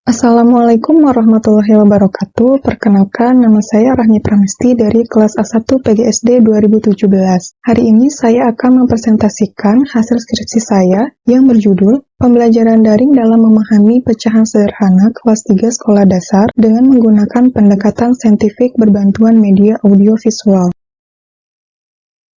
Assalamualaikum warahmatullahi wabarakatuh. Perkenalkan, nama saya Rahmi Pramesti dari kelas A1 PGSD 2017. Hari ini saya akan mempresentasikan hasil skripsi saya yang berjudul Pembelajaran Daring dalam Memahami Pecahan Sederhana Kelas 3 Sekolah Dasar dengan menggunakan pendekatan saintifik berbantuan media audiovisual.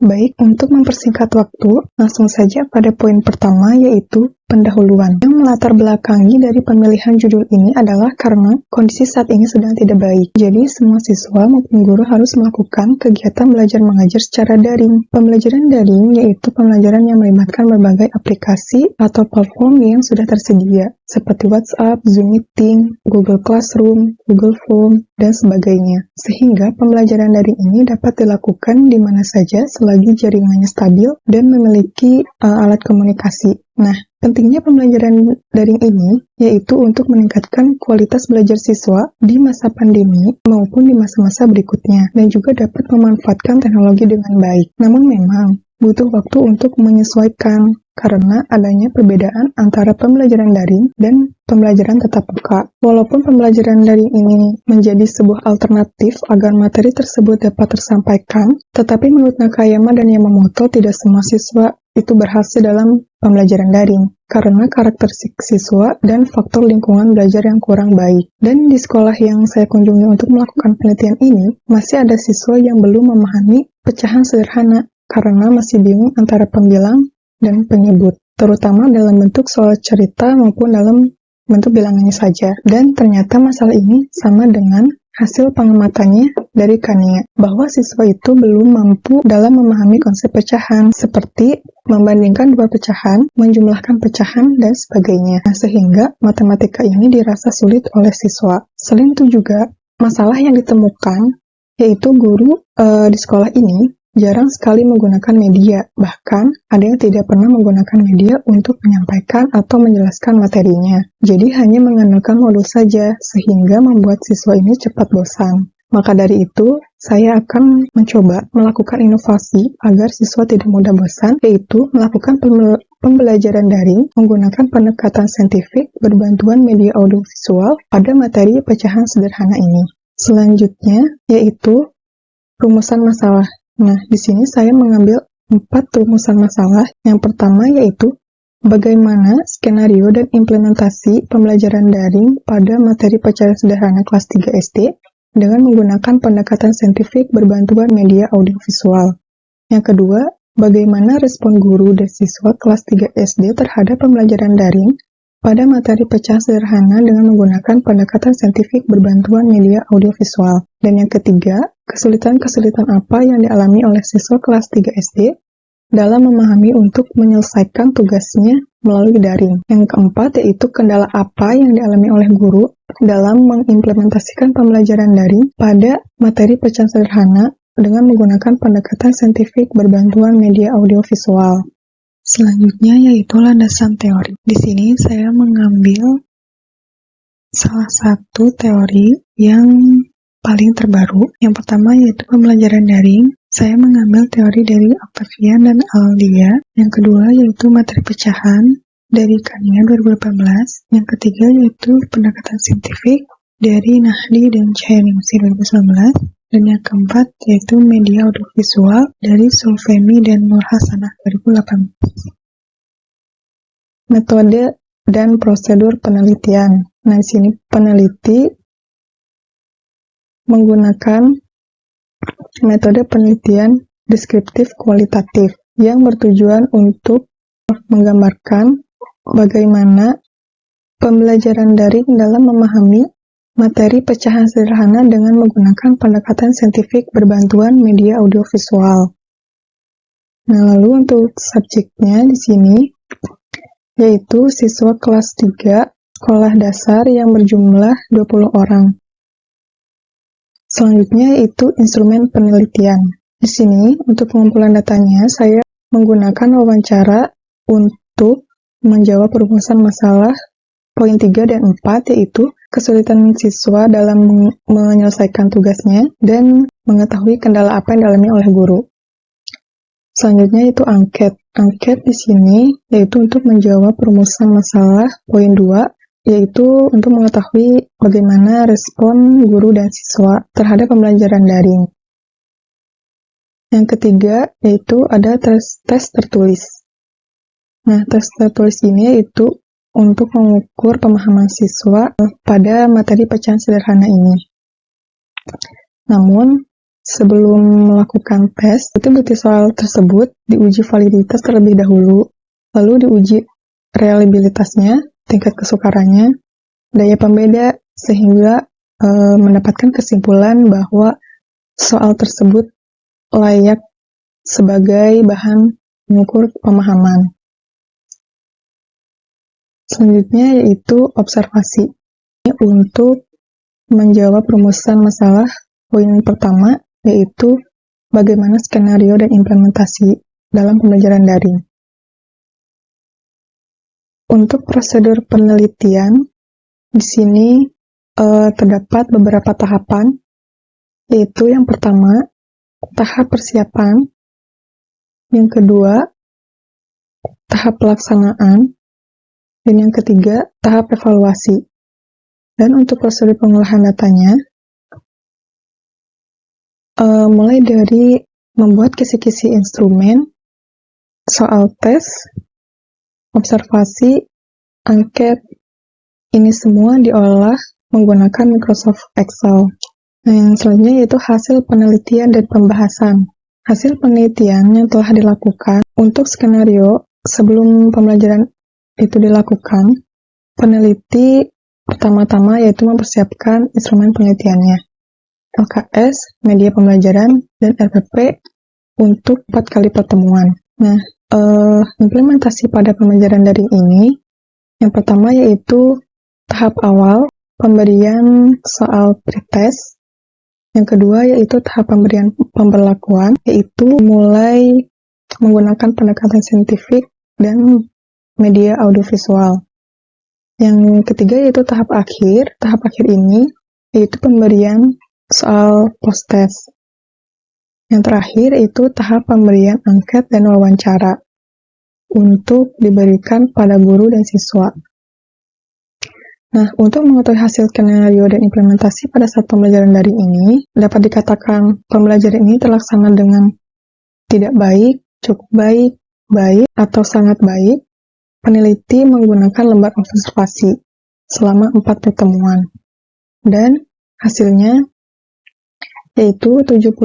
Baik, untuk mempersingkat waktu, langsung saja pada poin pertama, yaitu pendahuluan. Yang melatar belakangi dari pemilihan judul ini adalah karena kondisi saat ini sedang tidak baik. Jadi, semua siswa maupun guru harus melakukan kegiatan belajar mengajar secara daring. Pembelajaran daring yaitu pembelajaran yang melibatkan berbagai aplikasi atau platform yang sudah tersedia, seperti WhatsApp, Zoom Meeting, Google Classroom, Google Form, dan sebagainya. Sehingga pembelajaran daring ini dapat dilakukan di mana saja selagi jaringannya stabil dan memiliki alat komunikasi. Nah, pentingnya pembelajaran daring ini yaitu untuk meningkatkan kualitas belajar siswa di masa pandemi maupun di masa-masa berikutnya, dan juga dapat memanfaatkan teknologi dengan baik. Namun memang butuh waktu untuk menyesuaikan karena adanya perbedaan antara pembelajaran daring dan pembelajaran tatap muka. Walaupun pembelajaran daring ini menjadi sebuah alternatif agar materi tersebut dapat tersampaikan, tetapi menurut Nakayama dan Yamamoto tidak semua siswa itu berhasil dalam pembelajaran daring karena karakteristik siswa dan faktor lingkungan belajar yang kurang baik. Dan di sekolah yang saya kunjungi untuk melakukan penelitian ini, masih ada siswa yang belum memahami pecahan sederhana karena masih bingung antara pembilang dan penyebut, terutama dalam bentuk soal cerita maupun dalam bentuk bilangannya saja. Dan ternyata masalah ini sama dengan hasil pengamatannya dari Kania, bahwa siswa itu belum mampu dalam memahami konsep pecahan, seperti membandingkan dua pecahan, menjumlahkan pecahan, dan sebagainya. Nah, sehingga matematika ini dirasa sulit oleh siswa. Selain itu juga, masalah yang ditemukan, yaitu guru di sekolah ini jarang sekali menggunakan media, bahkan ada yang tidak pernah menggunakan media untuk menyampaikan atau menjelaskan materinya. Jadi hanya mengandalkan modul saja, sehingga membuat siswa ini cepat bosan. Maka dari itu, saya akan mencoba melakukan inovasi agar siswa tidak mudah bosan, yaitu melakukan pembelajaran daring menggunakan pendekatan saintifik berbantuan media audiovisual pada materi pecahan sederhana ini. Selanjutnya, yaitu rumusan masalah. Nah, di sini saya mengambil 4 rumusan masalah. Yang pertama yaitu bagaimana skenario dan implementasi pembelajaran daring pada materi pecahan sederhana kelas 3 SD dengan menggunakan pendekatan saintifik berbantuan media audiovisual. Yang kedua, bagaimana respon guru dan siswa kelas 3 SD terhadap pembelajaran daring pada materi pecahan sederhana dengan menggunakan pendekatan saintifik berbantuan media audiovisual. Dan yang ketiga, kesulitan-kesulitan apa yang dialami oleh siswa kelas 3 SD dalam memahami untuk menyelesaikan tugasnya melalui daring. Yang keempat, yaitu kendala apa yang dialami oleh guru dalam mengimplementasikan pembelajaran daring pada materi pecahan sederhana dengan menggunakan pendekatan saintifik berbantuan media audiovisual. Selanjutnya yaitu landasan teori. Di sini saya mengambil salah satu teori yang paling terbaru. Yang pertama yaitu pembelajaran daring. Saya mengambil teori dari Octavian dan Aldia. Yang kedua yaitu materi pecahan dari Kania 2018. Yang ketiga yaitu pendekatan saintifik dari Nahdi dan Chainingsi 2019. Dan yang keempat yaitu media audiovisual dari Sulfemi dan Nur Hasanah 2018. Metode dan prosedur penelitian. Nah, di sini peneliti menggunakan metode penelitian deskriptif kualitatif yang bertujuan untuk menggambarkan bagaimana pembelajaran daring dalam memahami materi pecahan sederhana dengan menggunakan pendekatan saintifik berbantuan media audiovisual. Nah, lalu untuk subjeknya di sini yaitu siswa kelas 3 sekolah dasar yang berjumlah 20 orang. Selanjutnya yaitu instrumen penelitian. Di sini untuk pengumpulan datanya saya menggunakan wawancara untuk menjawab rumusan masalah poin 3 dan 4, yaitu kesulitan siswa dalam menyelesaikan tugasnya dan mengetahui kendala apa yang dialami oleh guru. Selanjutnya itu angket. Angket di sini yaitu untuk menjawab rumusan masalah poin 2 yaitu untuk mengetahui bagaimana respon guru dan siswa terhadap pembelajaran daring. Yang ketiga, yaitu ada tes tertulis. Nah, tes tertulis ini yaitu untuk mengukur pemahaman siswa pada materi pecahan sederhana ini. Namun, sebelum melakukan tes, bukti-bukti soal tersebut diuji validitas terlebih dahulu, lalu diuji reliabilitasnya, tingkat kesukarannya, daya pembeda, sehingga mendapatkan kesimpulan bahwa soal tersebut layak sebagai bahan mengukur pemahaman. Selanjutnya yaitu observasi. Untuk menjawab rumusan masalah, poin pertama yaitu bagaimana skenario dan implementasi dalam pembelajaran daring. Untuk prosedur penelitian, di sini terdapat beberapa tahapan, yaitu yang pertama, tahap persiapan, yang kedua, tahap pelaksanaan, dan yang ketiga, tahap evaluasi. Dan untuk prosedur pengolahan datanya, mulai dari membuat kisi-kisi instrumen, soal tes, observasi, angket, ini semua diolah menggunakan Microsoft Excel. Nah, yang selanjutnya yaitu hasil penelitian dan pembahasan. Hasil penelitian yang telah dilakukan untuk skenario sebelum pembelajaran itu dilakukan, peneliti pertama-tama yaitu mempersiapkan instrumen penelitiannya, LKS, media pembelajaran, dan RPP untuk 4 kali pertemuan. Nah, implementasi pada pembelajaran daring ini, yang pertama yaitu tahap awal, pemberian soal pretest. Yang kedua yaitu tahap pemberian pemberlakuan, yaitu mulai menggunakan pendekatan saintifik dan media audiovisual. Yang ketiga yaitu tahap akhir. Tahap akhir ini yaitu pemberian soal post-test. Yang terakhir itu tahap pemberian angket dan wawancara untuk diberikan pada guru dan siswa. Nah, untuk mengetahui hasil skenario dan implementasi pada saat pembelajaran daring ini, dapat dikatakan pembelajaran ini terlaksana dengan tidak baik, cukup baik, baik, atau sangat baik. Peneliti menggunakan lembar observasi selama 4 pertemuan. Dan hasilnya yaitu 72%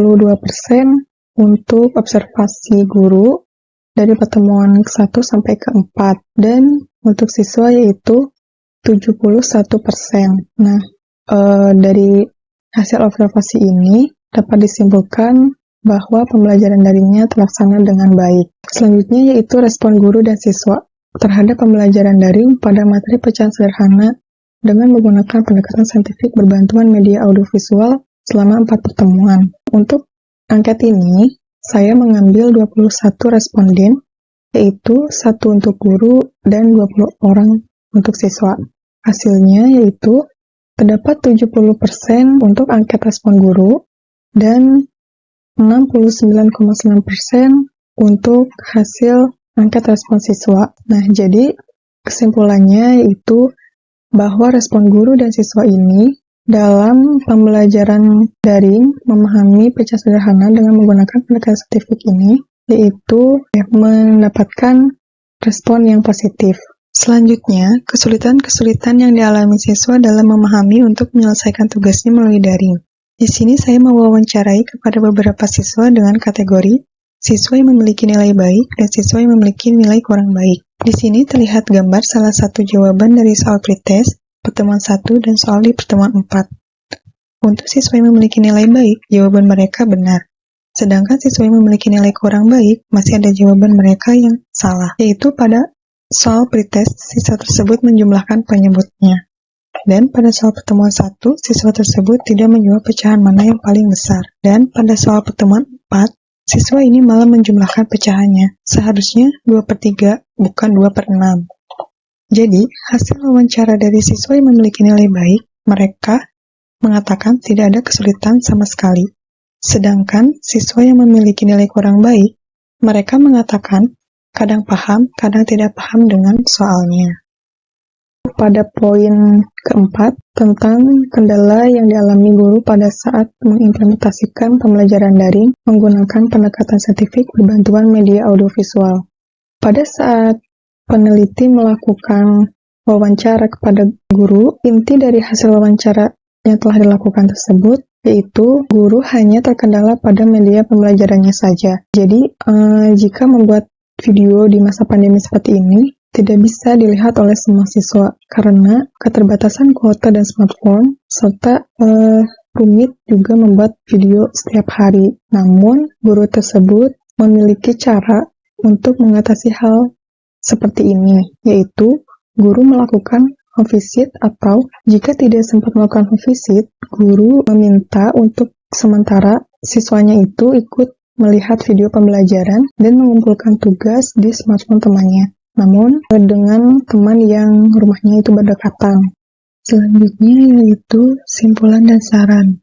untuk observasi guru dari pertemuan ke-1 sampai ke-4. Dan untuk siswa yaitu 71%. Nah, dari hasil observasi ini dapat disimpulkan bahwa pembelajaran daringnya terlaksana dengan baik. Selanjutnya yaitu respon guru dan siswa terhadap pembelajaran daring pada materi pecahan sederhana dengan menggunakan pendekatan saintifik berbantuan media audiovisual selama 4 pertemuan. Untuk angket ini, saya mengambil 21 responden, yaitu 1 untuk guru dan 20 orang untuk siswa. Hasilnya yaitu terdapat 70% untuk angket respon guru dan 69,9% untuk hasil angket respon siswa. Nah, jadi kesimpulannya yaitu bahwa respon guru dan siswa ini dalam pembelajaran daring memahami pecahan sederhana dengan menggunakan pendekatan saintifik ini yaitu mendapatkan respon yang positif. Selanjutnya, kesulitan-kesulitan yang dialami siswa dalam memahami untuk menyelesaikan tugasnya melalui daring. Di sini saya mewawancarai kepada beberapa siswa dengan kategori siswa yang memiliki nilai baik dan siswa yang memiliki nilai kurang baik. Di sini terlihat gambar salah satu jawaban dari soal pretest pertemuan 1 dan soal di pertemuan 4. Untuk siswa yang memiliki nilai baik, jawaban mereka benar. Sedangkan siswa yang memiliki nilai kurang baik, masih ada jawaban mereka yang salah, yaitu pada soal pretest, siswa tersebut menjumlahkan penyebutnya. Dan pada soal pertemuan 1, siswa tersebut tidak menjawab pecahan mana yang paling besar. Dan pada soal pertemuan 4, siswa ini malah menjumlahkan pecahannya. Seharusnya 2/3, bukan 2/6. Jadi, hasil wawancara dari siswa yang memiliki nilai baik, mereka mengatakan tidak ada kesulitan sama sekali. Sedangkan siswa yang memiliki nilai kurang baik, mereka mengatakan kadang paham, kadang tidak paham dengan soalnya. pada poin keempat tentang kendala yang dialami guru pada saat mengimplementasikan pembelajaran daring menggunakan pendekatan saintifik berbantuan media audiovisual. Pada saat peneliti melakukan wawancara kepada guru, inti dari hasil wawancara yang telah dilakukan tersebut yaitu guru hanya terkendala pada media pembelajarannya saja. Jadi, jika membuat video di masa pandemi seperti ini, tidak bisa dilihat oleh semua siswa karena keterbatasan kuota dan smartphone, serta rumit juga membuat video setiap hari. Namun, guru tersebut memiliki cara untuk mengatasi hal seperti ini, yaitu guru melakukan home visit atau jika tidak sempat melakukan home visit, guru meminta untuk sementara siswanya itu ikut melihat video pembelajaran dan mengumpulkan tugas di smartphone temannya. Namun, dengan teman yang rumahnya itu berdekatan. Selanjutnya yaitu simpulan dan saran.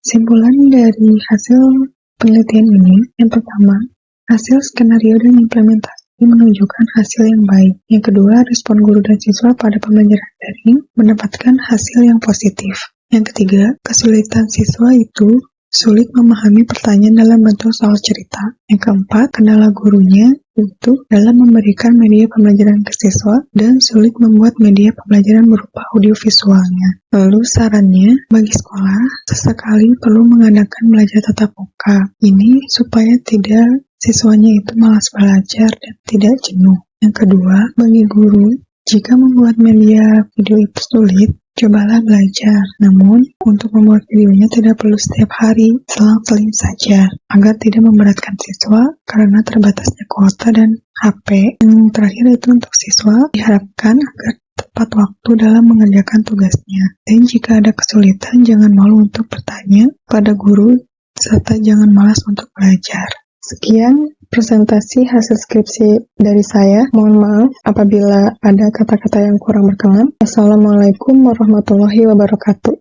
Simpulan dari hasil penelitian ini, yang pertama, hasil skenario dan implementasi menunjukkan hasil yang baik. Yang kedua, respon guru dan siswa pada pembelajaran daring mendapatkan hasil yang positif. Yang ketiga, kesulitan siswa itu sulit memahami pertanyaan dalam bentuk soal cerita. Yang keempat, kendala gurunya itu dalam memberikan media pembelajaran ke siswa dan sulit membuat media pembelajaran berupa audiovisualnya. Lalu sarannya, bagi sekolah, sesekali perlu mengadakan belajar tatap muka. Ini supaya tidak siswanya itu malas belajar dan tidak jenuh. Yang kedua, bagi guru, jika membuat media video itu sulit, cobalah belajar. Namun, untuk membuat videonya tidak perlu setiap hari, selang-seling saja, agar tidak memberatkan siswa karena terbatasnya kuota dan HP. Yang terakhir itu untuk siswa, diharapkan agar tepat waktu dalam mengerjakan tugasnya. Dan jika ada kesulitan, jangan malu untuk bertanya pada guru, serta jangan malas untuk belajar. Sekian presentasi hasil skripsi dari saya. Mohon maaf apabila ada kata-kata yang kurang berkenan. Assalamualaikum warahmatullahi wabarakatuh.